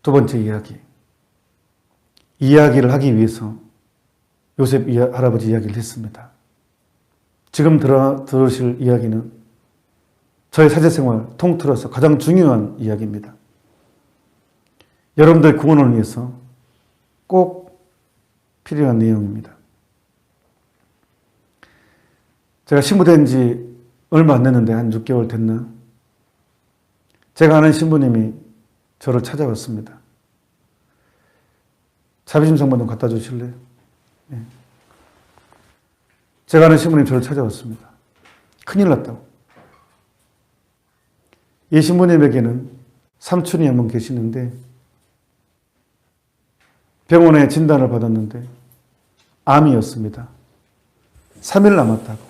두 번째 이야기를 하기 위해서 요셉 할아버지 이야기를 했습니다. 지금 들으실 이야기는 저의 사제생활 통틀어서 가장 중요한 이야기입니다. 여러분들의 구원을 위해서 꼭 필요한 내용입니다. 제가 신부된 지 얼마 안 됐는데 한 6개월 됐나? 제가 아는 신부님이 저를 찾아왔습니다. 자비심 성만 좀 갖다 주실래요? 네. 제가 아는 신부님이 저를 찾아왔습니다. 큰일 났다고. 이 신부님에게는 삼촌이 한 분 계시는데 병원에 진단을 받았는데 암이었습니다. 3일 남았다고.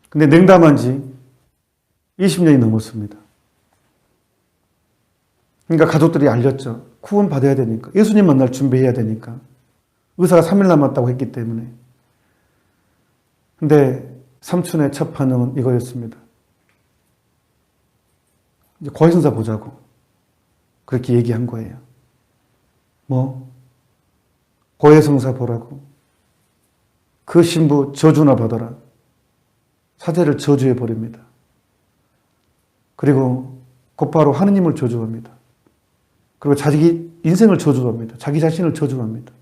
근데 냉담한 지 20년이 넘었습니다. 그러니까 가족들이 알렸죠. 구원 받아야 되니까. 예수님 만날 준비해야 되니까. 의사가 3일 남았다고 했기 때문에. 근데 삼촌의 첫 반응은 이거였습니다. 이제 고해성사 보자고. 그렇게 얘기한 거예요. 뭐? 고해성사 보라고. 그 신부 저주나 받아라. 사제를 저주해 버립니다. 그리고 곧바로 하느님을 저주합니다. 그리고 자기 인생을 저주합니다. 자기 자신을 저주합니다.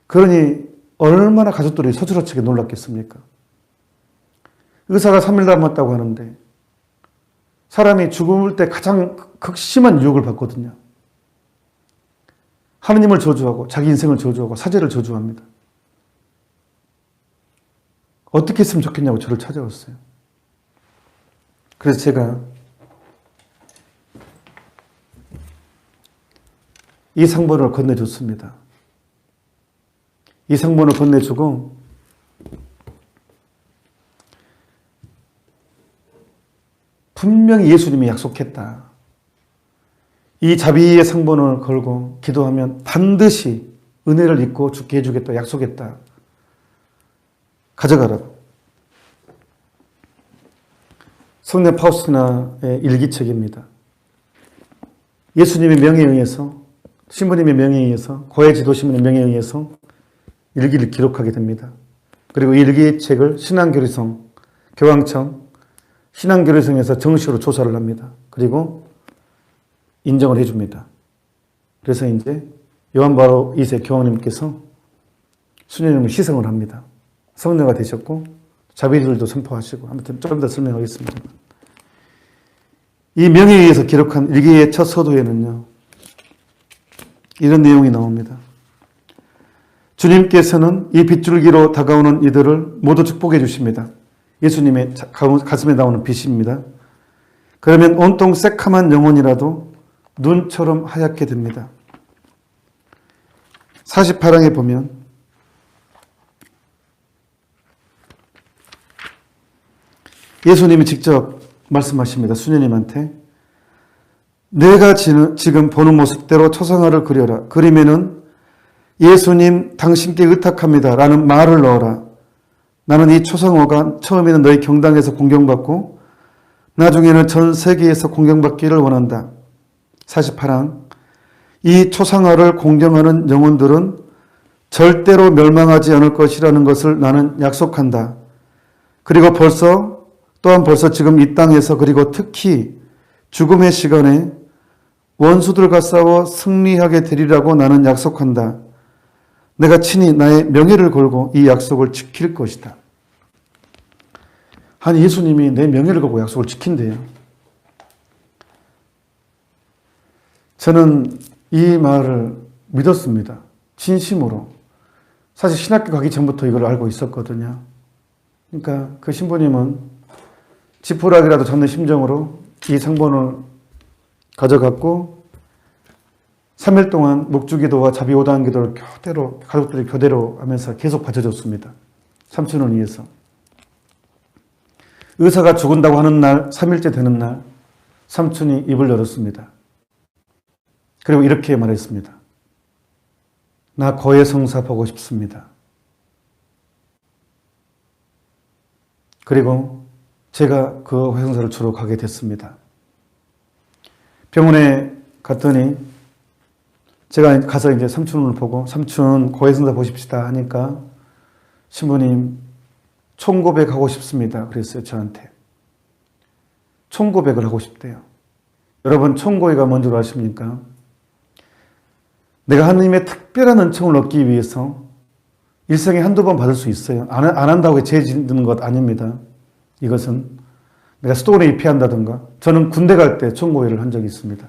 그러니 얼마나 가족들이 서주러치게 놀랐겠습니까? 의사가 3일 남았다고 하는데 사람이 죽을 때 가장 극심한 유혹을 받거든요. 하느님을 저주하고 자기 인생을 저주하고 사제를 저주합니다. 어떻게 했으면 좋겠냐고 저를 찾아왔어요. 그래서 제가 이 상본을 건네줬습니다. 이 상본을 건네주고 분명히 예수님이 약속했다. 이 자비의 상본을 걸고 기도하면 반드시 은혜를 입고 죽게 해주겠다. 약속했다. 가져가라고. 성례 파우스티나의 일기책입니다. 예수님의 명예에 의해서, 신부님의 명예에 의해서, 고해 지도신부의 명예에 의해서 일기를 기록하게 됩니다. 그리고 이 일기책을 신앙교리성, 교황청, 신앙교리성에서 정식으로 조사를 합니다. 그리고 인정을 해줍니다. 그래서 이제 요한 바로 2세 교황님께서 수녀님을 희생을 합니다. 성녀가 되셨고 자비들도 선포하시고 아무튼 좀 더 설명하겠습니다. 이 명예에 의해서 기록한 일기의 첫 서두에는요. 이런 내용이 나옵니다. 주님께서는 이 빗줄기로 다가오는 이들을 모두 축복해 주십니다. 예수님의 가슴에 나오는 빛입니다. 그러면 온통 새카만 영혼이라도 눈처럼 하얗게 됩니다. 48항에 보면 예수님이 직접 말씀하십니다. 수녀님한테 내가 지금 보는 모습대로 초상화를 그려라. 그리면은 예수님 당신께 의탁합니다 라는 말을 넣어라. 나는 이 초상화가 처음에는 너희 경당에서 공경받고 나중에는 전 세계에서 공경받기를 원한다. 48항 이 초상화를 공경하는 영혼들은 절대로 멸망하지 않을 것이라는 것을 나는 약속한다. 그리고 또한 벌써 지금 이 땅에서 그리고 특히 죽음의 시간에 원수들과 싸워 승리하게 되리라고 나는 약속한다. 내가 친히 나의 명예를 걸고 이 약속을 지킬 것이다. 아니 예수님이 내 명예를 걸고 약속을 지킨대요. 저는 이 말을 믿었습니다. 진심으로. 사실 신학교 가기 전부터 이걸 알고 있었거든요. 그러니까 그 신부님은 지푸라기라도 잡는 심정으로 이 상본을 가져갔고 3일 동안 묵주기도와 자비오다한 기도를 가족들이 교대로 하면서 계속 바쳐줬습니다. 삼촌을 위해서. 의사가 죽은다고 하는 날, 3일째 되는 날 삼촌이 입을 열었습니다. 그리고 이렇게 말했습니다. 나 고해성사 보고 싶습니다. 그리고 제가 그 고해성사를 주러 가게 됐습니다. 병원에 갔더니 제가 가서 이제 삼촌을 보고 삼촌 고해성사 보십시다 하니까 신부님 총고백하고 싶습니다. 그랬어요, 저한테. 총고백을 하고 싶대요. 여러분, 총고회가 뭔 줄 아십니까? 내가 하느님의 특별한 은총을 얻기 위해서 일생에 한두 번 받을 수 있어요. 안 한다고 죄 짓는 것 아닙니다. 이것은 내가 수도원에 입회한다든가, 저는 군대 갈 때 총고회를 한 적이 있습니다.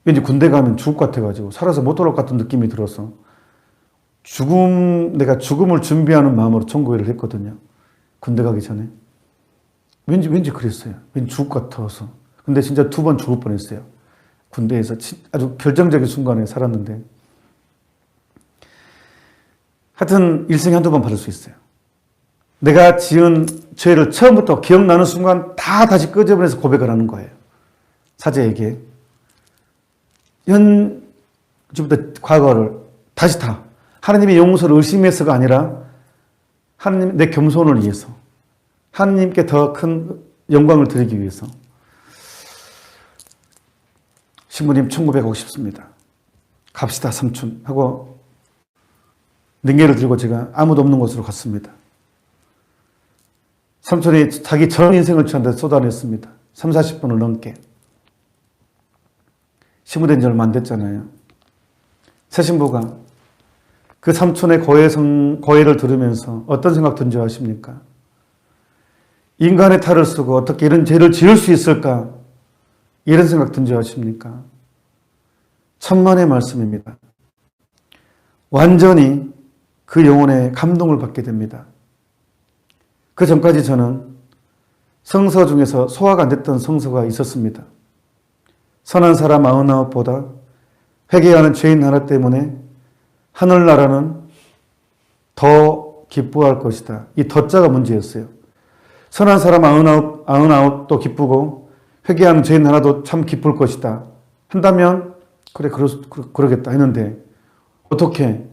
왠지 군대 가면 죽을 것 같아가지고 살아서 못 돌아올 것 같은 느낌이 들어서 내가 죽음을 준비하는 마음으로 총고회를 했거든요. 군대 가기 전에. 왠지 그랬어요. 왠지 죽을 것 같아서. 근데 진짜 2번 죽을 뻔했어요. 군대에서 아주 결정적인 순간에 살았는데. 하여튼 일생에 한두 번 받을 수 있어요. 내가 지은 죄를 처음부터 기억나는 순간 다 다시 끄집어내서 고백을 하는 거예요. 사제에게. 지금부터 과거를 다시 다 하나님의 용서를 의심해서가 아니라 하나님 내 겸손을 위해서 하나님께 더 큰 영광을 드리기 위해서 신부님 총고백하고 싶습니다. 갑시다 삼촌 하고 능계를 들고 제가 아무도 없는 곳으로 갔습니다. 삼촌이 자기 전 인생을 저한테 쏟아냈습니다. 3, 40분을 넘게. 신부된 지 얼마 안 됐잖아요. 새 신부가 그 삼촌의 고해를 들으면서 어떤 생각 든지 아십니까? 인간의 탈을 쓰고 어떻게 이런 죄를 지을 수 있을까? 이런 생각 든지 아십니까? 천만의 말씀입니다. 완전히 그 영혼의 감동을 받게 됩니다. 그 전까지 저는 성서 중에서 소화가 안 됐던 성서가 있었습니다. 선한 사람 99보다 회개하는 죄인 하나 때문에 하늘나라는 더 기뻐할 것이다. 이 더자가 문제였어요. 선한 사람 99도 기쁘고 회개하는 죄인 하나도 참 기쁠 것이다. 한다면 그래 그러겠다 했는데 어떻게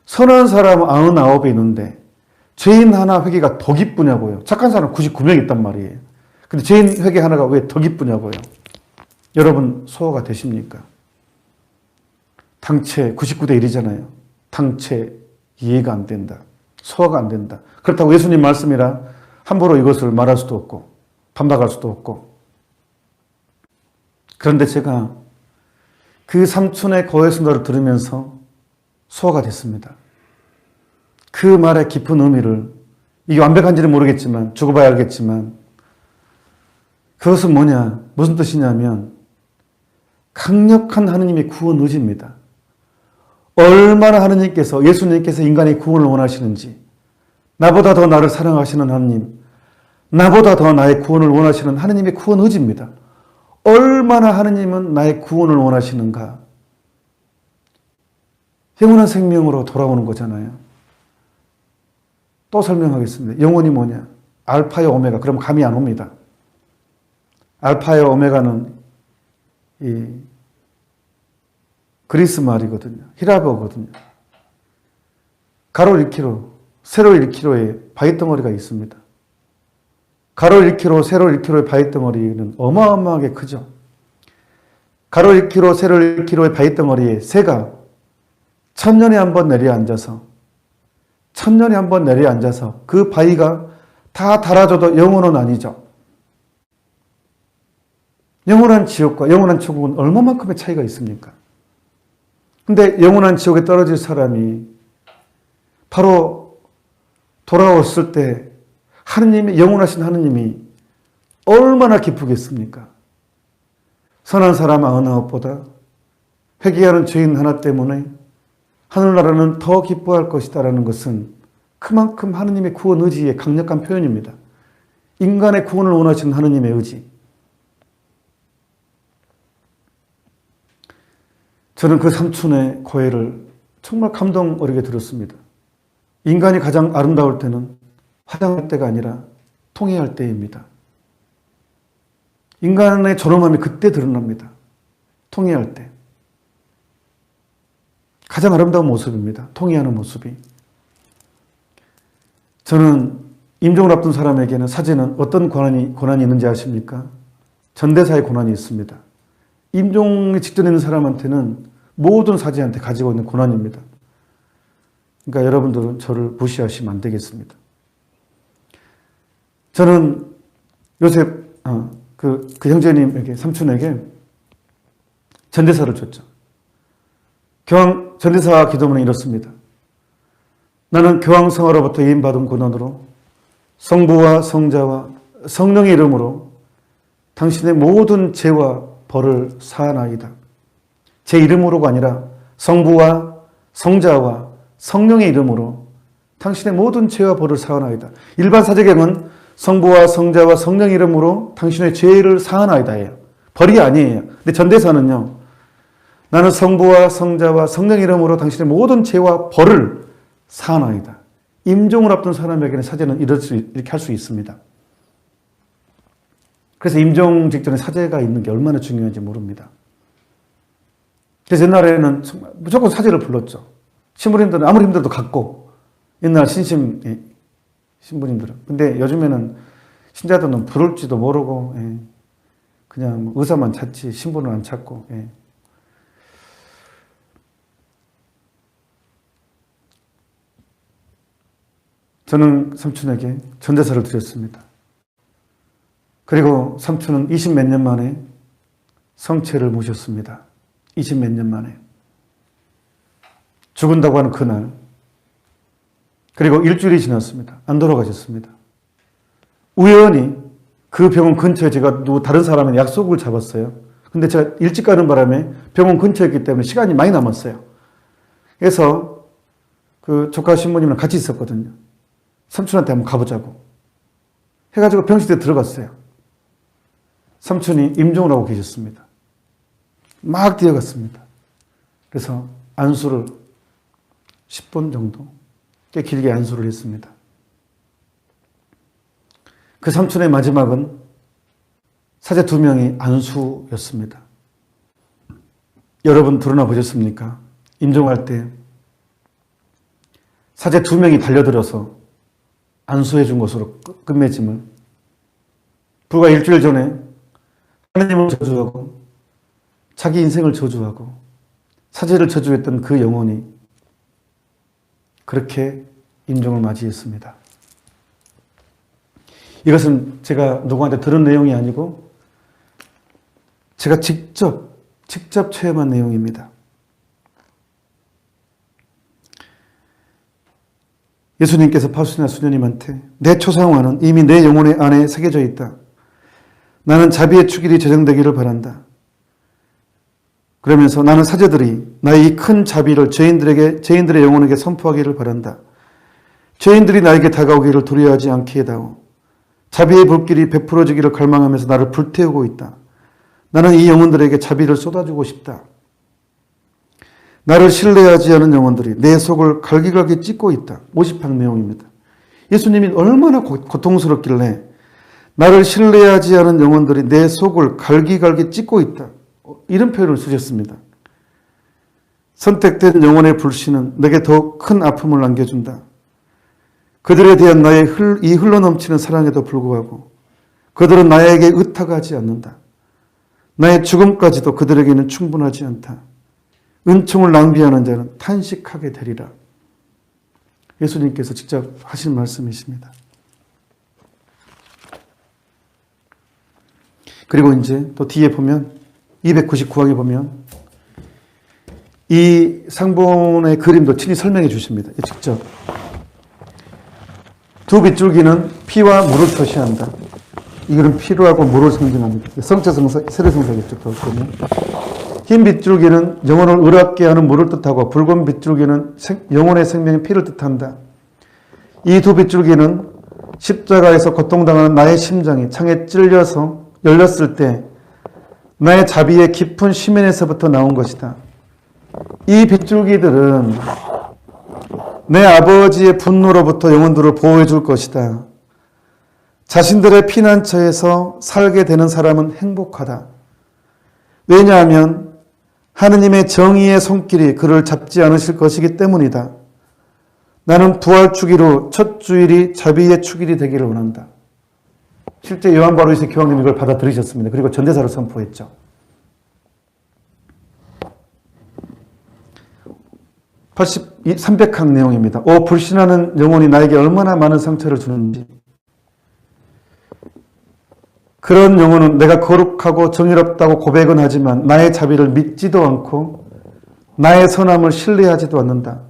선한 사람 99이 있는데 죄인 하나 회개가 더 기쁘냐고요. 착한 사람 99명 있단 말이에요. 근데 죄인 회개 하나가 왜 더 기쁘냐고요. 여러분 소화가 되십니까? 당체 99대 1이잖아요. 당체 이해가 안 된다. 소화가 안 된다. 그렇다고 예수님 말씀이라 함부로 이것을 말할 수도 없고 반박할 수도 없고. 그런데 제가 그 삼촌의 고해성사를 들으면서 소화가 됐습니다. 그 말의 깊은 의미를, 이게 완벽한지는 모르겠지만 죽어봐야 알겠지만 그것은 뭐냐, 무슨 뜻이냐면 강력한 하느님의 구원 의지입니다. 얼마나 하느님께서, 예수님께서 인간의 구원을 원하시는지, 나보다 더 나를 사랑하시는 하느님, 나보다 더 나의 구원을 원하시는 하느님의 구원 의지입니다. 얼마나 하느님은 나의 구원을 원하시는가. 영원한 생명으로 돌아오는 거잖아요. 또 설명하겠습니다. 영혼이 뭐냐? 알파와 오메가. 그럼 감이 안 옵니다. 알파와 오메가는 이 그리스 말이거든요. 히라버거든요. 가로 1km, 세로 1km의 바위덩어리가 있습니다. 가로 1km, 세로 1km의 바위덩어리는 어마어마하게 크죠. 가로 1km, 세로 1km의 바위덩어리에 새가 천년에 한 번 내려앉아서 그 바위가 다 닳아져도 영혼은 아니죠. 영원한 지옥과 영원한 천국은 얼마만큼의 차이가 있습니까? 근데 영원한 지옥에 떨어질 사람이 바로 돌아왔을 때 하느님의, 영원하신 하느님이 얼마나 기쁘겠습니까? 선한 사람 99보다 회개하는 죄인 하나 때문에 하늘나라는 더 기뻐할 것이다라는 것은 그만큼 하느님의 구원 의지의 강력한 표현입니다. 인간의 구원을 원하시는 하느님의 의지. 저는 그 삼촌의 고해를 정말 감동 어리게 들었습니다. 인간이 가장 아름다울 때는 화장할 때가 아니라 통회할 때입니다. 인간의 존엄함이 그때 드러납니다. 통회할 때. 가장 아름다운 모습입니다. 통회하는 모습이. 저는 임종을 앞둔 사람에게는 사제는 어떤 권한이 있는지 아십니까? 전대사의 권한이 있습니다. 임종에 직전에 있는 사람한테는 모든 사제한테 가지고 있는 고난입니다. 그러니까 여러분들은 저를 무시하시면 안 되겠습니다. 저는 요셉, 그 형제님에게, 삼촌에게 전대사를 줬죠. 교황 전대사 기도문은 이렇습니다. 나는 교황성하로부터 예임받은 고난으로 성부와 성자와 성령의 이름으로 당신의 모든 죄와 벌을 사하나이다. 제 이름으로가 아니라 성부와 성자와 성령의 이름으로 당신의 모든 죄와 벌을 사하나이다. 일반 사제경은 성부와 성자와 성령의 이름으로 당신의 죄를 사하나이다예요. 벌이 아니에요. 근데 전대사는요. 나는 성부와 성자와 성령의 이름으로 당신의 모든 죄와 벌을 사하나이다. 임종을 앞둔 사람에게는 사제는 이렇게 할 수 있습니다. 그래서 임종 직전에 사제가 있는 게 얼마나 중요한지 모릅니다. 그래서 옛날에는 무조건 사제를 불렀죠. 신부님들은 아무리 힘들어도 갔고, 옛날 신부님들은. 근데 요즘에는 신자들은 부를지도 모르고, 그냥 의사만 찾지, 신부는 안 찾고, 저는 삼촌에게 전대사를 드렸습니다. 그리고 삼촌은 20 몇 년 만에 성체를 모셨습니다. 20 몇 년 만에. 죽은다고 하는 그날. 그리고 일주일이 지났습니다. 안 돌아가셨습니다. 우연히 그 병원 근처에 제가 다른 사람의 약속을 잡았어요. 근데 제가 일찍 가는 바람에 병원 근처였기 때문에 시간이 많이 남았어요. 그래서 그 조카 신부님이랑 같이 있었거든요. 삼촌한테 한번 가보자고 해가지고 병실에 들어갔어요. 삼촌이 임종을 하고 계셨습니다. 막 뛰어갔습니다. 그래서 안수를 10분 정도 꽤 길게 안수를 했습니다. 그 삼촌의 마지막은 사제 2명이 안수였습니다. 여러분 드러나 보셨습니까? 임종할 때 사제 2명이 달려들어서 안수해 준 것으로 끝맺음을 불과 일주일 전에 하나님을 저주하고 자기 인생을 저주하고 사제를 저주했던 그 영혼이 그렇게 임종을 맞이했습니다. 이것은 제가 누구한테 들은 내용이 아니고 제가 직접 체험한 내용입니다. 예수님께서 파수나 수녀님한테 내 초상화는 이미 내 영혼의 안에 새겨져 있다. 나는 자비의 축일이 제정되기를 바란다. 그러면서 나는 사제들이 나의 이 큰 자비를 죄인들의 영혼에게 선포하기를 바란다. 죄인들이 나에게 다가오기를 두려워하지 않게 해다오. 자비의 불길이 베풀어지기를 갈망하면서 나를 불태우고 있다. 나는 이 영혼들에게 자비를 쏟아주고 싶다. 나를 신뢰하지 않은 영혼들이 내 속을 갈기갈기 찢고 있다. 50편 내용입니다. 예수님이 얼마나 고통스럽길래 나를 신뢰하지 않은 영혼들이 내 속을 갈기갈기 찢고 있다. 이런 표현을 쓰셨습니다. 선택된 영혼의 불신은 내게 더 큰 아픔을 남겨준다. 그들에 대한 나의 이 흘러넘치는 사랑에도 불구하고 그들은 나에게 의탁하지 않는다. 나의 죽음까지도 그들에게는 충분하지 않다. 은총을 낭비하는 자는 탄식하게 되리라. 예수님께서 직접 하신 말씀이십니다. 그리고 이제 또 뒤에 보면 299항에 보면 이 상본의 그림도 친히 설명해 주십니다. 직접. 두 빗줄기는 피와 물을 표시한다. 이거는 피로하고 물을 상징합니다. 성체성사, 세례성사겠죠. 보면. 흰 빗줄기는 영혼을 의롭게 하는 물을 뜻하고 붉은 빗줄기는 영혼의 생명인 피를 뜻한다. 이 두 빗줄기는 십자가에서 고통당하는 나의 심장이 창에 찔려서 열렸을 때 나의 자비의 깊은 심연에서부터 나온 것이다. 이 빗줄기들은 내 아버지의 분노로부터 영혼들을 보호해 줄 것이다. 자신들의 피난처에서 살게 되는 사람은 행복하다. 왜냐하면 하느님의 정의의 손길이 그를 잡지 않으실 것이기 때문이다. 나는 부활 주기로 첫 주일이 자비의 축일이 되기를 원한다. 실제 요한 바오로스 교황님이 이걸 받아들이셨습니다. 그리고 전대사를 선포했죠. 300항 내용입니다. 오, 불신하는 영혼이 나에게 얼마나 많은 상처를 주는지. 그런 영혼은 내가 거룩하고 정의롭다고 고백은 하지만 나의 자비를 믿지도 않고 나의 선함을 신뢰하지도 않는다.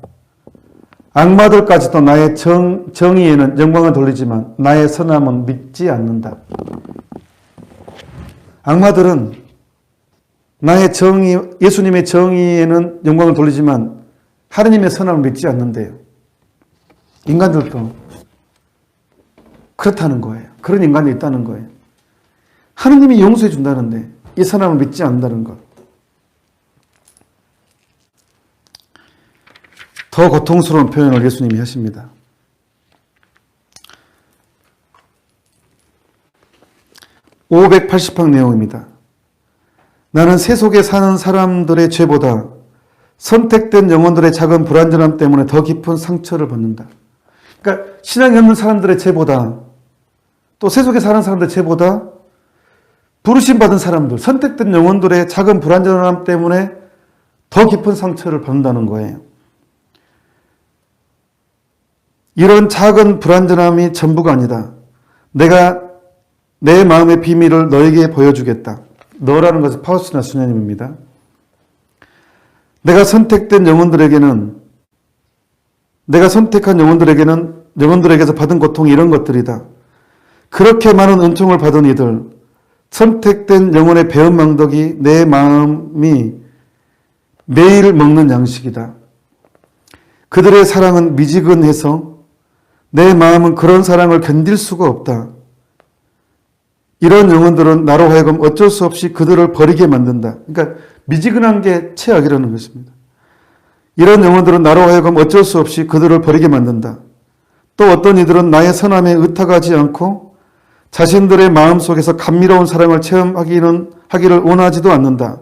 악마들까지도 나의 정의에는 영광을 돌리지만 나의 선함은 믿지 않는다. 악마들은 나의 정의, 예수님의 정의에는 영광을 돌리지만 하느님의 선함을 믿지 않는데요. 인간들도 그렇다는 거예요. 그런 인간이 있다는 거예요. 하느님이 용서해 준다는데 이 선함을 믿지 않는다는 것. 더 고통스러운 표현을 예수님이 하십니다. 580항 내용입니다. 나는 세속에 사는 사람들의 죄보다 선택된 영혼들의 작은 불완전함 때문에 더 깊은 상처를 받는다. 그러니까 신앙이 없는 사람들의 죄보다 또 세속에 사는 사람들의 죄보다 부르심 받은 사람들, 선택된 영혼들의 작은 불완전함 때문에 더 깊은 상처를 받는다는 거예요. 이런 작은 불완전함이 전부가 아니다. 내가 내 마음의 비밀을 너에게 보여주겠다. 너라는 것은 파우스티나 수녀님입니다. 내가 선택한 영혼들에게서 받은 고통이 이런 것들이다. 그렇게 많은 은총을 받은 이들, 선택된 영혼의 배은망덕이 내 마음이 매일 먹는 양식이다. 그들의 사랑은 미지근해서 내 마음은 그런 사랑을 견딜 수가 없다. 이런 영혼들은 나로 하여금 어쩔 수 없이 그들을 버리게 만든다. 그러니까 미지근한 게 최악이라는 것입니다. 이런 영혼들은 나로 하여금 어쩔 수 없이 그들을 버리게 만든다. 또 어떤 이들은 나의 선함에 의탁하지 않고 자신들의 마음속에서 감미로운 사랑을 체험하기를 원하지도 않는다.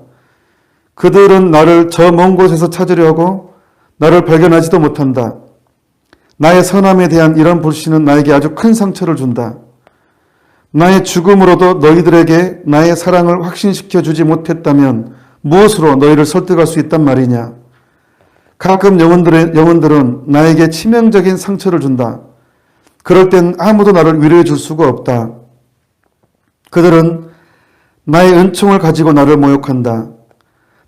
그들은 나를 저 먼 곳에서 찾으려 하고 나를 발견하지도 못한다. 나의 선함에 대한 이런 불신은 나에게 아주 큰 상처를 준다. 나의 죽음으로도 너희들에게 나의 사랑을 확신시켜 주지 못했다면 무엇으로 너희를 설득할 수 있단 말이냐. 가끔 영혼들은 나에게 치명적인 상처를 준다. 그럴 땐 아무도 나를 위로해 줄 수가 없다. 그들은 나의 은총을 가지고 나를 모욕한다.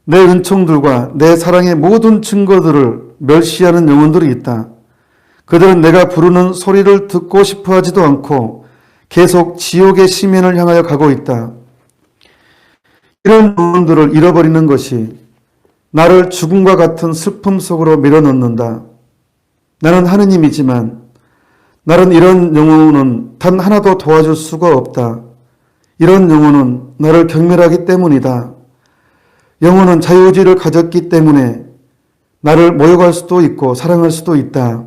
내 은총들과 내 사랑의 모든 증거들을 멸시하는 영혼들이 있다. 그들은 내가 부르는 소리를 듣고 싶어 하지도 않고 계속 지옥의 심연을 향하여 가고 있다. 이런 영혼들을 잃어버리는 것이 나를 죽음과 같은 슬픔 속으로 밀어넣는다. 나는 하느님이지만 나는 이런 영혼은 단 하나도 도와줄 수가 없다. 이런 영혼은 나를 경멸하기 때문이다. 영혼은 자유의지를 가졌기 때문에 나를 모욕할 수도 있고 사랑할 수도 있다.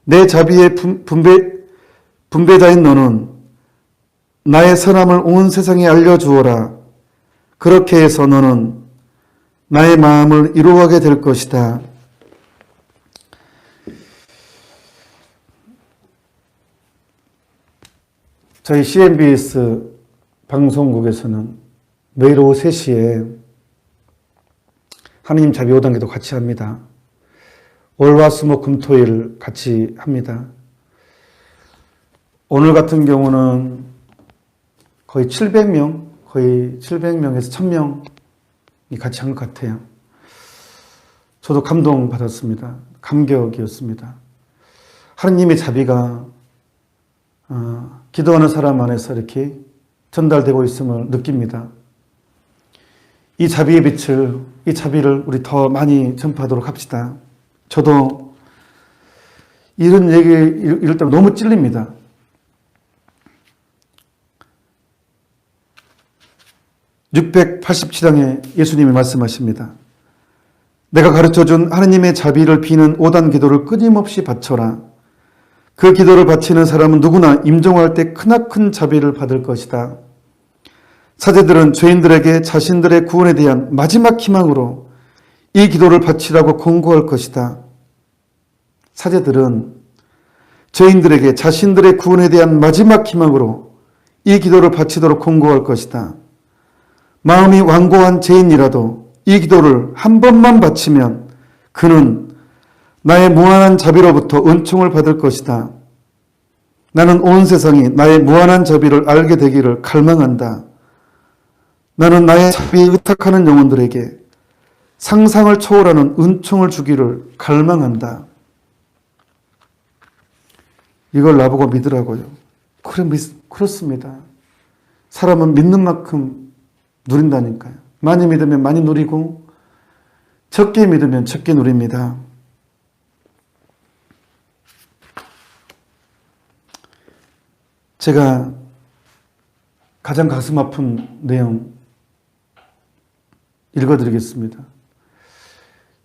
내 자비의 분배자인 너는 나의 선함을 온 세상에 알려주어라. 그렇게 해서 너는 나의 마음을 이루어가게 될 것이다. 저희 CNBS 방송국에서는 매일 오후 3시에 하느님 자비 5단계도 같이 합니다. 월화수목 금토일 같이 합니다. 오늘 같은 경우는 거의 700명에서 1000명이 같이 한 것 같아요. 저도 감동받았습니다. 감격이었습니다. 하느님의 자비가 기도하는 사람 안에서 이렇게 전달되고 있음을 느낍니다. 이 자비의 빛을, 이 자비를 우리 더 많이 전파하도록 합시다. 저도 이런 얘기 이럴 때 너무 찔립니다. (687장에) 예수님이 말씀하십니다. 내가 가르쳐준 하느님의 자비를 비는 5단 기도를 끊임없이 바쳐라. 그 기도를 바치는 사람은 누구나 임종할 때 크나큰 자비를 받을 것이다. 사제들은 죄인들에게 자신들의 구원에 대한 마지막 희망으로 이 기도를 바치라고 권고할 것이다. 사제들은 죄인들에게 자신들의 구원에 대한 마지막 희망으로 이 기도를 바치도록 권고할 것이다. 마음이 완고한 죄인이라도 이 기도를 한 번만 바치면 그는 나의 무한한 자비로부터 은총을 받을 것이다. 나는 온 세상이 나의 무한한 자비를 알게 되기를 갈망한다. 나는 나의 자비에 의탁하는 영혼들에게 상상을 초월하는 은총을 주기를 갈망한다. 이걸 나보고 믿으라고요. 그래, 그렇습니다. 사람은 믿는 만큼 누린다니까요. 많이 믿으면 많이 누리고 적게 믿으면 적게 누립니다. 제가 가장 가슴 아픈 내용 읽어드리겠습니다.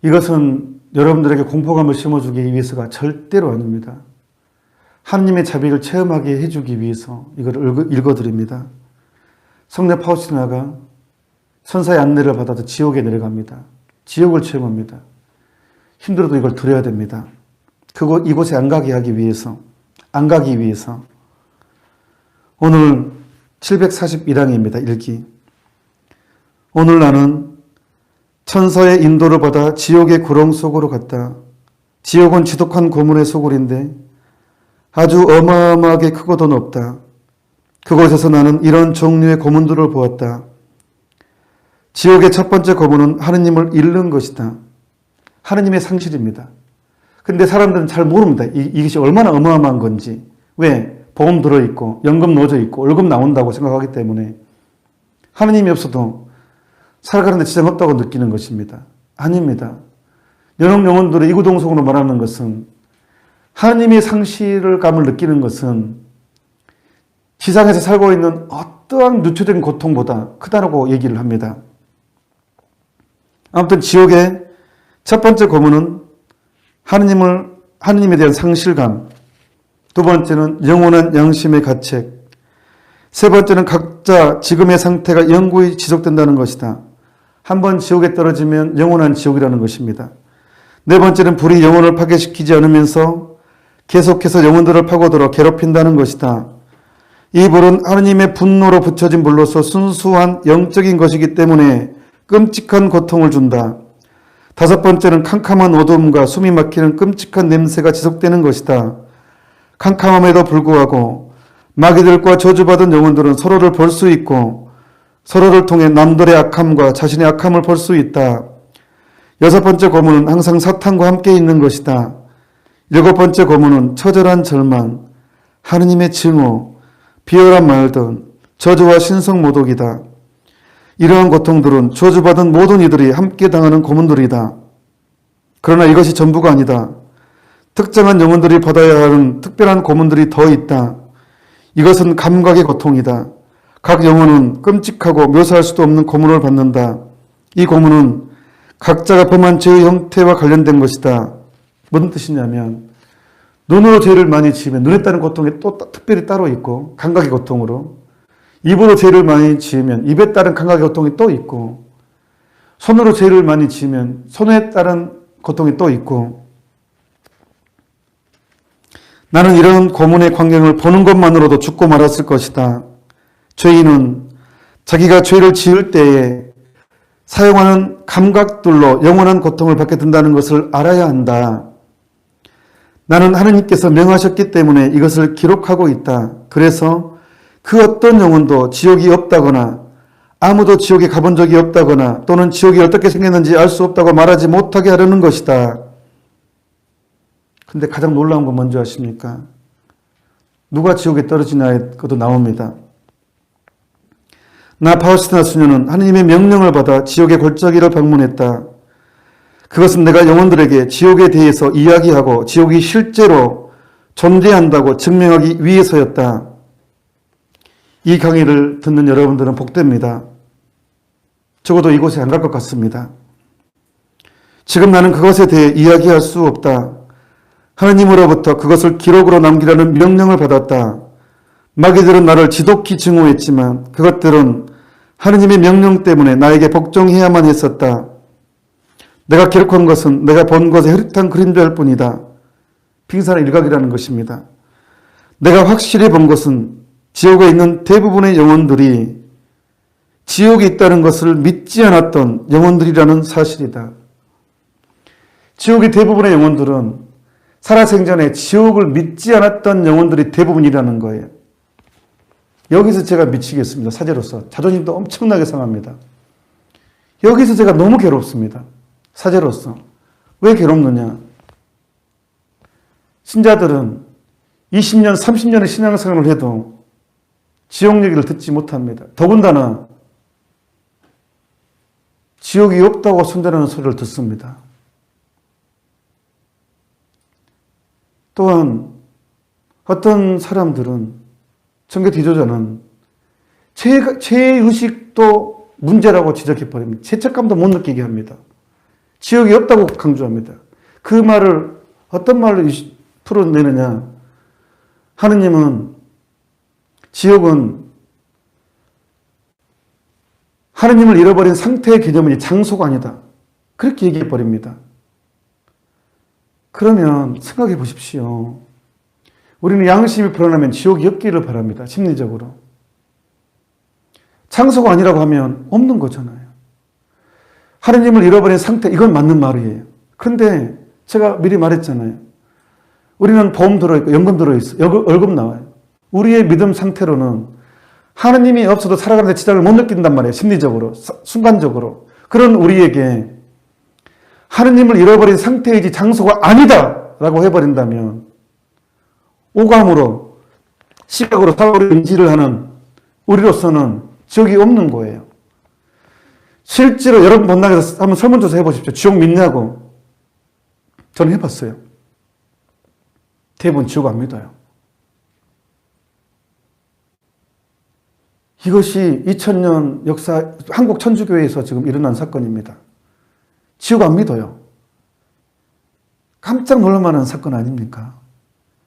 이것은 여러분들에게 공포감을 심어주기 위해서가 절대로 아닙니다. 하나님의 자비를 체험하게 해주기 위해서 이걸 읽어드립니다. 성례 파우스티나가 천사의 안내를 받아서 지옥에 내려갑니다. 지옥을 체험합니다. 힘들어도 이걸 드려야 됩니다. 이곳에 안 가게 하기 위해서, 안 가기 위해서. 오늘 741항입니다. 읽기. 오늘 나는 천사의 인도를 받아 지옥의 구렁 속으로 갔다. 지옥은 지독한 고문의 소굴인데 아주 어마어마하게 크고도 높다. 그곳에서 나는 이런 종류의 고문들을 보았다. 지옥의 첫 번째 고문은 하느님을 잃는 것이다. 하느님의 상실입니다. 근데 사람들은 잘 모릅니다. 이것이 얼마나 어마어마한 건지. 왜? 보험 들어있고 연금 넣어져 있고 월급 나온다고 생각하기 때문에 하느님이 없어도 살아가는데 지장 없다고 느끼는 것입니다. 아닙니다. 연옥 영혼들의 이구동성으로 말하는 것은 하느님의 상실감을 느끼는 것은 지상에서 살고 있는 어떠한 누체적인 고통보다 크다고 얘기를 합니다. 아무튼 지옥의 첫 번째 고문은 하느님에 대한 상실감, 두 번째는 영원한 양심의 가책, 세 번째는 각자 지금의 상태가 영구히 지속된다는 것이다. 한번 지옥에 떨어지면 영원한 지옥이라는 것입니다. 네 번째는 불이 영혼을 파괴시키지 않으면서 계속해서 영혼들을 파고들어 괴롭힌다는 것이다. 이 불은 하느님의 분노로 붙여진 불로서 순수한 영적인 것이기 때문에 끔찍한 고통을 준다. 다섯 번째는 캄캄한 어두움과 숨이 막히는 끔찍한 냄새가 지속되는 것이다. 캄캄함에도 불구하고 마귀들과 저주받은 영혼들은 서로를 볼 수 있고 서로를 통해 남들의 악함과 자신의 악함을 볼 수 있다. 여섯 번째 고문은 항상 사탄과 함께 있는 것이다. 일곱 번째 고문은 처절한 절망, 하느님의 증오, 비열한 말 등 저주와 신성모독이다. 이러한 고통들은 저주받은 모든 이들이 함께 당하는 고문들이다. 그러나 이것이 전부가 아니다. 특정한 영혼들이 받아야 하는 특별한 고문들이 더 있다. 이것은 감각의 고통이다. 각 영혼은 끔찍하고 묘사할 수도 없는 고문을 받는다. 이 고문은 각자가 범한 죄의 형태와 관련된 것이다. 무슨 뜻이냐면 눈으로 죄를 많이 지으면 눈에 따른 고통이 또 특별히 따로 있고 감각의 고통으로, 입으로 죄를 많이 지으면 입에 따른 감각의 고통이 또 있고, 손으로 죄를 많이 지으면 손에 따른 고통이 또 있고, 나는 이런 고문의 광경을 보는 것만으로도 죽고 말았을 것이다. 죄인은 자기가 죄를 지을 때에 사용하는 감각들로 영원한 고통을 받게 된다는 것을 알아야 한다. 나는 하느님께서 명하셨기 때문에 이것을 기록하고 있다. 그래서 그 어떤 영혼도 지옥이 없다거나 아무도 지옥에 가본 적이 없다거나 또는 지옥이 어떻게 생겼는지 알 수 없다고 말하지 못하게 하려는 것이다. 근데 가장 놀라운 건 뭔지 아십니까? 누가 지옥에 떨어지냐에 그것도 나옵니다. 나 파우스티나 수녀는 하느님의 명령을 받아 지옥의 골짜기를 방문했다. 그것은 내가 영혼들에게 지옥에 대해서 이야기하고 지옥이 실제로 존재한다고 증명하기 위해서였다. 이 강의를 듣는 여러분들은 복됩니다. 적어도 이곳에 안 갈 것 같습니다. 지금 나는 그것에 대해 이야기할 수 없다. 하느님으로부터 그것을 기록으로 남기라는 명령을 받았다. 마귀들은 나를 지독히 증오했지만 그것들은 하느님의 명령 때문에 나에게 복종해야만 했었다. 내가 기록한 것은 내가 본 것의 흐릿한 그림자일 뿐이다. 빙산의 일각이라는 것입니다. 내가 확실히 본 것은 지옥에 있는 대부분의 영혼들이 지옥에 있다는 것을 믿지 않았던 영혼들이라는 사실이다. 지옥의 대부분의 영혼들은 살아생전에 지옥을 믿지 않았던 영혼들이 대부분이라는 거예요. 여기서 제가 미치겠습니다. 사제로서. 자존심도 엄청나게 상합니다. 여기서 제가 너무 괴롭습니다. 사제로서. 왜 괴롭느냐? 신자들은 20년, 30년의 신앙생활을 해도 지옥 얘기를 듣지 못합니다. 더군다나 지옥이 없다고 선전하는 소리를 듣습니다. 또한 어떤 사람들은, 청교 지도자는 죄의식도 문제라고 지적해버립니다. 죄책감도 못 느끼게 합니다. 지옥이 없다고 강조합니다. 그 말을 어떤 말로 풀어내느냐. 하느님은, 지옥은 하느님을 잃어버린 상태의 개념이지 장소가 아니다. 그렇게 얘기해버립니다. 그러면 생각해 보십시오. 우리는 양심이 불안하면 지옥이 없기를 바랍니다. 심리적으로. 장소가 아니라고 하면 없는 거잖아요. 하느님을 잃어버린 상태, 이건 맞는 말이에요. 그런데 제가 미리 말했잖아요. 우리는 보험 들어있고 연금 들어있어. 월급 나와요. 우리의 믿음 상태로는 하느님이 없어도 살아가는데 지장을 못 느낀단 말이에요. 심리적으로, 순간적으로. 그런 우리에게 하느님을 잃어버린 상태이지 장소가 아니다 라고 해버린다면 오감으로, 시각으로 사고를 인지를 하는 우리로서는 지옥이 없는 거예요. 실제로 여러분 본당에서 한번 설문조사 해보십시오. 지옥 믿냐고. 저는 해봤어요. 대부분 지옥 안 믿어요. 이것이 2000년 역사 한국 천주교회에서 지금 일어난 사건입니다. 지옥 안 믿어요. 깜짝 놀랄 만한 사건 아닙니까?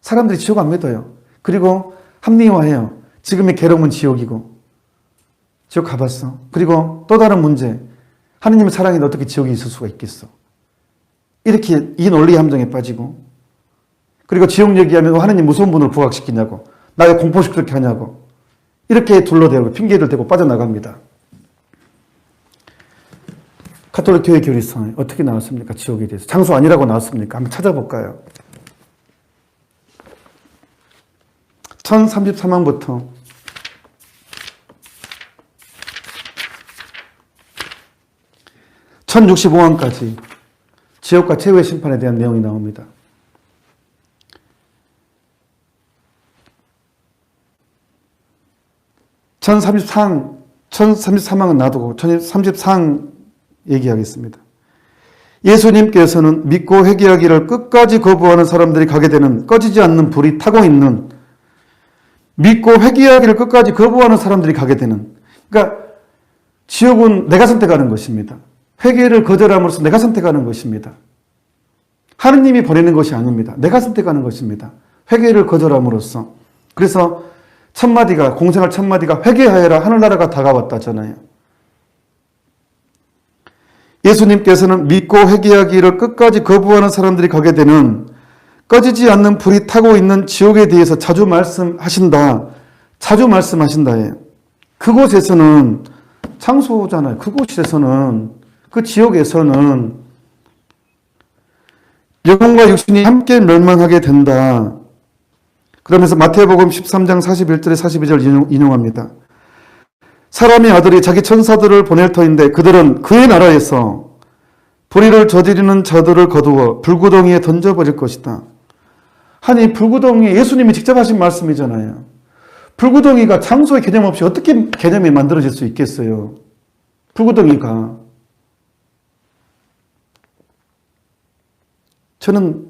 사람들이 지옥 안 믿어요. 그리고 합리화해요. 지금의 괴로움은 지옥이고. 지옥 가봤어. 그리고 또 다른 문제. 하느님의 사랑인데 어떻게 지옥이 있을 수가 있겠어. 이렇게 이 논리 함정에 빠지고. 그리고 지옥 얘기하면 하느님 무서운 분을 부각시키냐고. 나 왜 공포식 그렇게 하냐고. 이렇게 둘러대고 핑계를 대고 빠져나갑니다. 가톨릭 교회 교리서에 어떻게 나왔습니까? 지옥에 대해서. 장소 아니라고 나왔습니까? 한번 찾아볼까요? 1033항부터 1065항까지 지옥과 최후의 심판에 대한 내용이 나옵니다. 1033항은 놔두고 1034항 얘기하겠습니다. 예수님께서는 믿고 회개하기를 끝까지 거부하는 사람들이 가게 되는 꺼지지 않는 불이 타고 있는, 믿고 회개하기를 끝까지 거부하는 사람들이 가게 되는, 그러니까 지옥은 내가 선택하는 것입니다. 회개를 거절함으로써 내가 선택하는 것입니다. 하느님이 보내는 것이 아닙니다. 내가 선택하는 것입니다. 회개를 거절함으로써. 그래서 첫마디가, 공생활 첫마디가 회개하여라 하늘나라가 다가왔다잖아요. 예수님께서는 믿고 회개하기를 끝까지 거부하는 사람들이 가게 되는 꺼지지 않는 불이 타고 있는 지옥에 대해서 자주 말씀하신다. 자주 말씀하신다예요. 그곳에서는 장소잖아요. 그곳에서는, 그 지옥에서는 영혼과 육신이 함께 멸망하게 된다. 그러면서 마태복음 13장 41절에 42절 인용합니다. 사람의 아들이 자기 천사들을 보낼 터인데 그들은 그의 나라에서 불의를 저지르는 자들을 거두어 불구덩이에 던져버릴 것이다. 아니, 불구덩이 예수님이 직접 하신 말씀이잖아요. 불구덩이가 장소의 개념 없이 어떻게 개념이 만들어질 수 있겠어요? 불구덩이가. 저는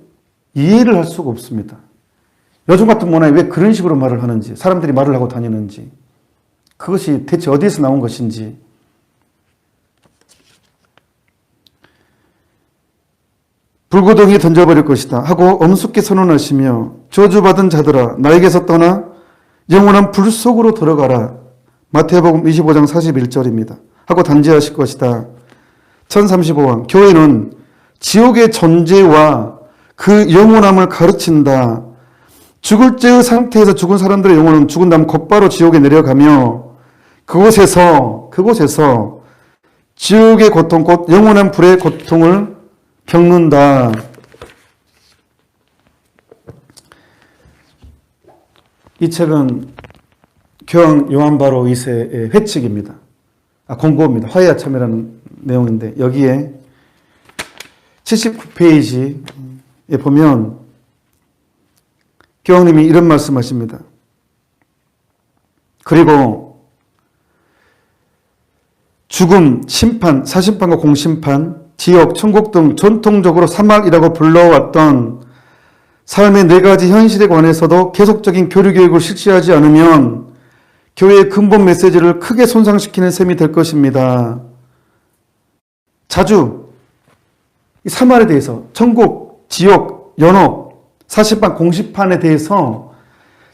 이해를 할 수가 없습니다. 요즘 같은 문화에 왜 그런 식으로 말을 하는지, 사람들이 말을 하고 다니는지, 그것이 대체 어디에서 나온 것인지. 불구덩이에 던져버릴 것이다 하고 엄숙히 선언하시며 저주받은 자들아 나에게서 떠나 영원한 불 속으로 들어가라. 마태복음 25장 41절입니다. 하고 단죄하실 것이다. 1035항 교회는 지옥의 존재와 그 영원함을 가르친다. 죽을 죄의 상태에서 죽은 사람들의 영혼은 죽은 다음 곧바로 지옥에 내려가며 그곳에서 지옥의 고통, 곧 영원한 불의 고통을 겪는다. 이 책은 교황 요한 바로 2세의 회칙입니다. 공고입니다. 화해와 참여라는 내용인데 여기에 79페이지에 보면 교황님이 이런 말씀하십니다. 그리고 죽음, 심판, 사심판과 공심판, 지옥, 천국 등 전통적으로 사막이라고 불러왔던 삶의 네 가지 현실에 관해서도 계속적인 교류 교육을 실시하지 않으면 교회의 근본 메시지를 크게 손상시키는 셈이 될 것입니다. 자주 이 사말에 대해서 천국, 지옥, 연옥, 사심판, 공심판에 대해서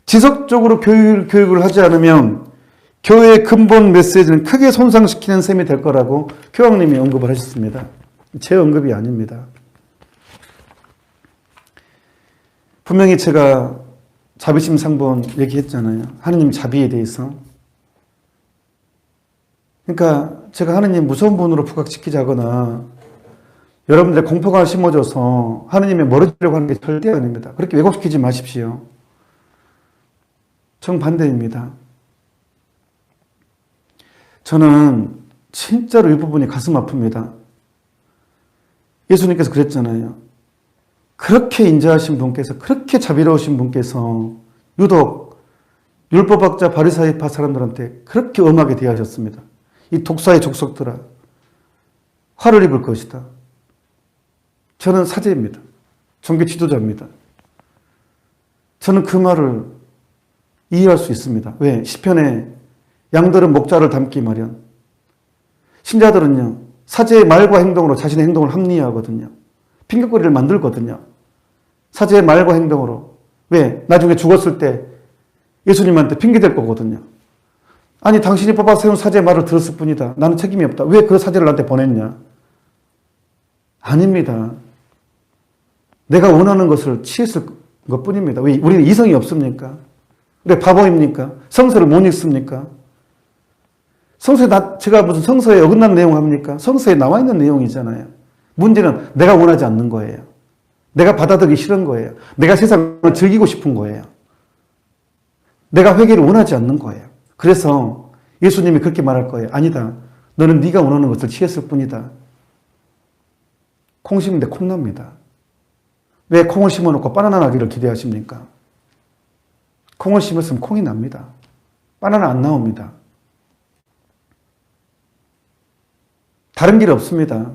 지속적으로 교육을 하지 않으면 교회의 근본 메시지는 크게 손상시키는 셈이 될 거라고 교황님이 언급을 하셨습니다. 제 언급이 아닙니다. 분명히 제가 자비심 상본 얘기했잖아요. 하느님 자비에 대해서. 그러니까 제가 하느님 무서운 분으로 부각시키자거나 여러분들의 공포감을 심어줘서 하느님의 멀어지려고 하는 게 절대 아닙니다. 그렇게 왜곡시키지 마십시오. 정반대입니다. 저는 진짜로 이 부분이 가슴 아픕니다. 예수님께서 그랬잖아요. 그렇게 인자하신 분께서, 그렇게 자비로우신 분께서 유독 율법학자 바리사이파 사람들한테 그렇게 엄하게 대하셨습니다. 이 독사의 족속들아, 화를 입을 것이다. 저는 사제입니다. 종교 지도자입니다. 저는 그 말을 이해할 수 있습니다. 왜? 시편에 양들은 목자를 닮기 마련. 신자들은요, 사제의 말과 행동으로 자신의 행동을 합리화하거든요. 핑계거리를 만들거든요. 사제의 말과 행동으로. 왜? 나중에 죽었을 때 예수님한테 핑계댈 거거든요. 아니, 당신이 뽑아 세운 사제의 말을 들었을 뿐이다. 나는 책임이 없다. 왜 그 사제를 나한테 보냈냐? 아닙니다. 내가 원하는 것을 취했을 것 뿐입니다. 왜? 우리는 이성이 없습니까? 왜 바보입니까? 성서를 못 읽습니까? 제가 무슨 성서에 어긋난 내용 합니까? 성서에 나와 있는 내용이잖아요. 문제는 내가 원하지 않는 거예요. 내가 받아들이기 싫은 거예요. 내가 세상을 즐기고 싶은 거예요. 내가 회개를 원하지 않는 거예요. 그래서 예수님이 그렇게 말할 거예요. 아니다. 너는 네가 원하는 것을 취했을 뿐이다. 콩 심는데 콩 납니다. 왜 콩을 심어놓고 바나나 나기를 기대하십니까? 콩을 심었으면 콩이 납니다. 바나나 안 나옵니다. 다른 길 없습니다.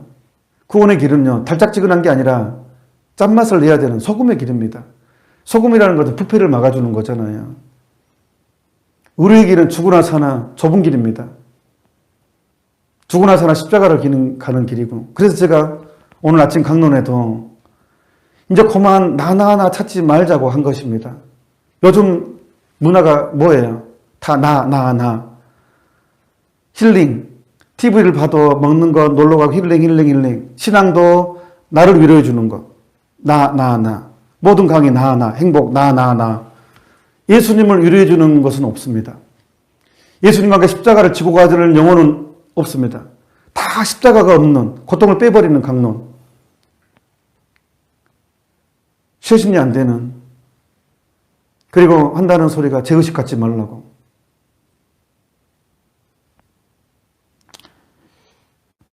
구원의 길은요, 달짝지근한 게 아니라 짠맛을 내야 되는 소금의 길입니다. 소금이라는 것은 부패를 막아주는 거잖아요. 우리의 길은 죽으나 사나 좁은 길입니다. 죽으나 사나 십자가를 가는 길이고, 그래서 제가 오늘 아침 강론에도 이제 그만 나 찾지 말자고 한 것입니다. 요즘 문화가 뭐예요? 다 나. 힐링. TV를 봐도 먹는 것, 놀러 가고 힐링. 신앙도 나를 위로해 주는 것. 나. 모든 강의 나. 행복, 나. 예수님을 위로해 주는 것은 없습니다. 예수님과 함께 십자가를 지고 가는 영혼은 없습니다. 다 십자가가 없는, 고통을 빼버리는 강론. 쇄신이 안 되는. 그리고 한다는 소리가 죄의식 갖지 말라고.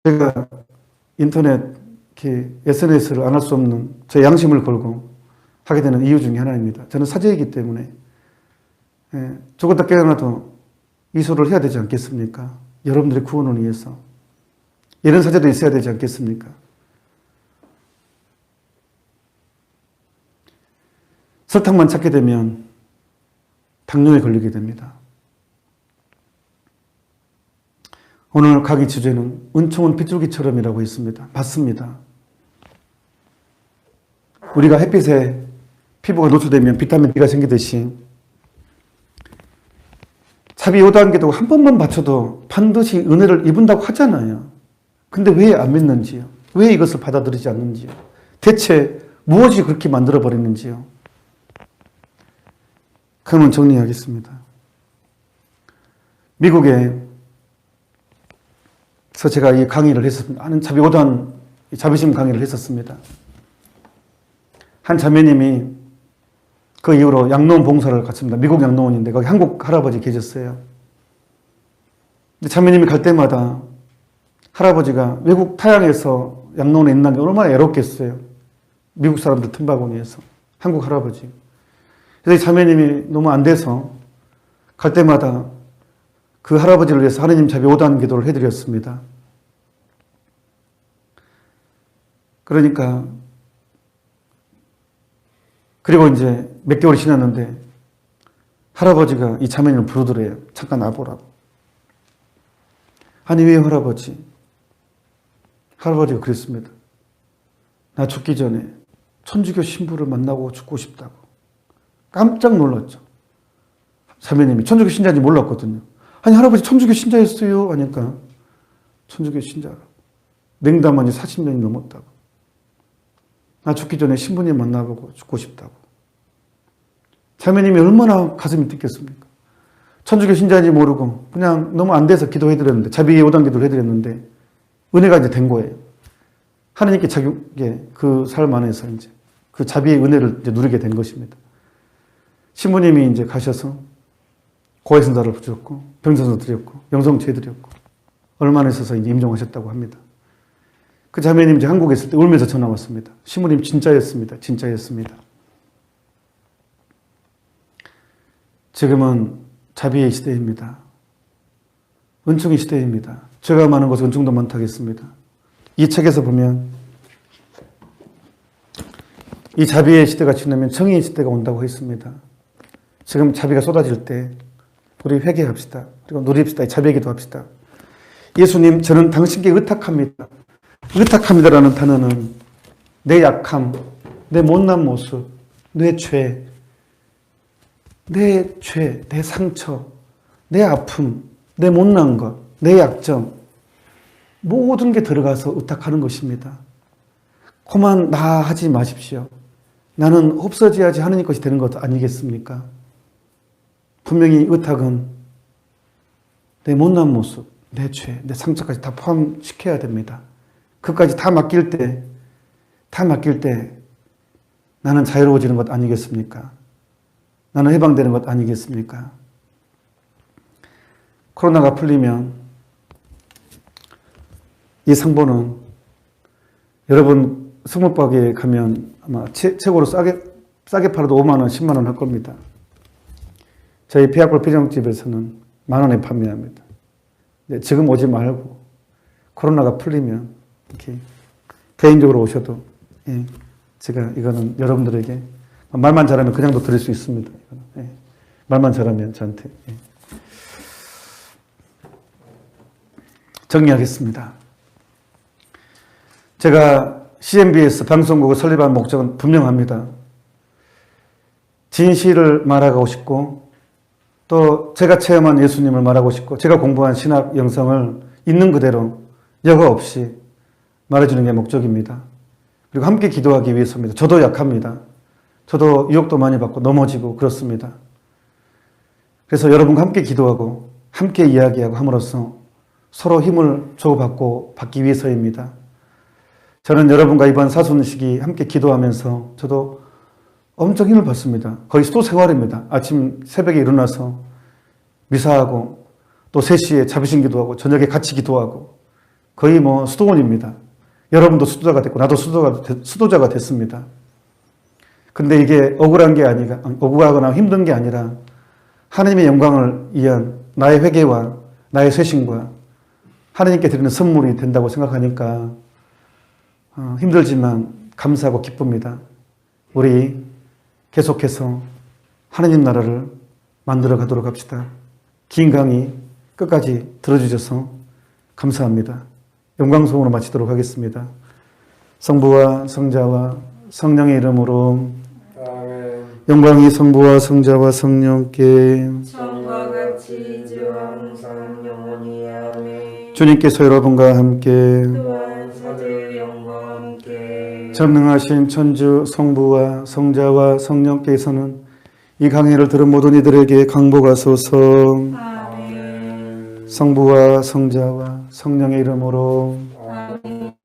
제가 인터넷, SNS를 안 할 수 없는 제 양심을 걸고 하게 되는 이유 중에 하나입니다. 저는 사제이기 때문에 죽었다 깨어나도 이소를 해야 되지 않겠습니까? 여러분들의 구원을 위해서. 이런 사제도 있어야 되지 않겠습니까? 설탕만 찾게 되면 당뇨에 걸리게 됩니다. 오늘 강의 주제는 은총은 빗줄기처럼이라고 있습니다. 맞습니다. 우리가 햇빛에 피부가 노출되면 비타민 D가 생기듯이 자비 5단계도 한 번만 받쳐도 반드시 은혜를 입은다고 하잖아요. 근데 왜 안 믿는지요? 왜 이것을 받아들이지 않는지요? 대체 무엇이 그렇게 만들어버리는지요? 그러면 정리하겠습니다. 미국에서 제가 이 강의를 했었습니다. 아는 자비 5단 자비심 강의를 했었습니다. 한 자매님이 그 이후로 양로원 봉사를 갔습니다. 미국 양로원인데 거기 한국 할아버지 계셨어요. 근데 자매님이 갈 때마다 할아버지가 외국 타양에서 양로원에 있는 게 얼마나 애롭겠어요. 미국 사람들 틈바구니에서. 한국 할아버지. 그래서 이 자매님이 너무 안 돼서 갈 때마다 그 할아버지를 위해서 하느님 자비 5단 기도를 해드렸습니다. 그러니까 그리고 이제 몇 개월이 지났는데 할아버지가 이 자매님을 부르더래요. 잠깐 와보라고. 아니 왜 할아버지? 할아버지가 그랬습니다. 나 죽기 전에 천주교 신부를 만나고 죽고 싶다고. 깜짝 놀랐죠. 자매님이 천주교 신자인지 몰랐거든요. 아니 할아버지 천주교 신자였어요 하니까 천주교 신자라고. 냉담한 지 40년이 넘었다고. 나 죽기 전에 신부님 만나보고 죽고 싶다고. 자매님이 얼마나 가슴이 뛰겠습니까? 천주교 신자인지 모르고 그냥 너무 안 돼서 기도해드렸는데 자비의 5단 기도를 해드렸는데 은혜가 이제 된 거예요. 하나님께 자격에 그 삶 안에서 이제 그 자비의 은혜를 이제 누리게 된 것입니다. 신부님이 이제 가셔서 고해성사를 부르셨고 병선서 드렸고 영성체 드렸고 얼마나 있어서 이제 임종하셨다고 합니다. 그 자매님 이제 한국에 있을 때 울면서 전화 왔습니다. 신부님 진짜였습니다. 진짜였습니다. 지금은 자비의 시대입니다. 은총의 시대입니다. 죄가 많은 곳에 은총도 많다겠습니다. 이 책에서 보면 이 자비의 시대가 지나면 정의의 시대가 온다고 했습니다. 지금 자비가 쏟아질 때 우리 회개합시다. 그리고 누립시다. 자비의 기도합시다. 예수님, 저는 당신께 의탁합니다. 의탁합니다라는 단어는 내 약함, 내 못난 모습, 내 죄, 내 상처, 내 아픔, 내 못난 것, 내 약점 모든 게 들어가서 의탁하는 것입니다. 그만 나 하지 마십시오. 나는 없어져야지 하느님 것이 되는 것 아니겠습니까? 분명히 의탁은 내 못난 모습, 내 죄, 내 상처까지 다 포함시켜야 됩니다. 그까지 다 맡길 때 나는 자유로워지는 것 아니겠습니까? 나는 해방되는 것 아니겠습니까? 코로나가 풀리면 이 상보는 여러분 성모박에 가면 아마 최고로 싸게 팔아도 5만 원, 10만 원 할 겁니다. 저희 폐약골 폐정집에서는 10,000원에 판매합니다. 지금 오지 말고 코로나가 풀리면 이렇게 개인적으로 오셔도 제가 이거는 여러분들에게 말만 잘하면 그냥도 드릴 수 있습니다. 말만 잘하면 저한테. 정리하겠습니다. 제가 CMBS 방송국을 설립한 목적은 분명합니다. 진실을 말하고 싶고 또 제가 체험한 예수님을 말하고 싶고 제가 공부한 신학 영성을 있는 그대로 여과 없이 말해주는 게 목적입니다. 그리고 함께 기도하기 위해서입니다. 저도 약합니다. 저도 유혹도 많이 받고 넘어지고 그렇습니다. 그래서 여러분과 함께 기도하고 함께 이야기하고 함으로써 서로 힘을 주고받고 받기 위해서입니다. 저는 여러분과 이번 사순식이 함께 기도하면서 저도 엄청 힘을 받습니다. 거의 수도 생활입니다. 아침 새벽에 일어나서 미사하고 또 3시에 자비신 기도하고 저녁에 같이 기도하고 거의 수도원입니다. 여러분도 수도자가 됐고 나도 수도자가 됐습니다. 근데 이게 억울하거나 힘든 게 아니라 하나님의 영광을 위한 나의 회개와 나의 쇄신과 하나님께 드리는 선물이 된다고 생각하니까 힘들지만 감사하고 기쁩니다. 우리 계속해서 하나님 나라를 만들어 가도록 합시다. 긴 강의 끝까지 들어주셔서 감사합니다. 영광송으로 마치도록 하겠습니다. 성부와 성자와 성령의 이름으로 아멘. 영광이 성부와 성자와 성령께 처음과 같이 이제와 항상 영원히 아멘. 주님께서 여러분과 함께 또한 사제의 영광과 함께 전능하신 천주 성부와 성자와 성령께서는 이 강의를 들은 모든 이들에게 강복하소서. 아멘. 성부와 성자와 성령의 이름으로 아멘.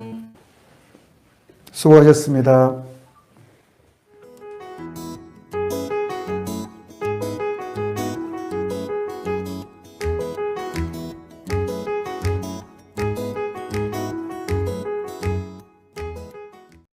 수고하셨습니다.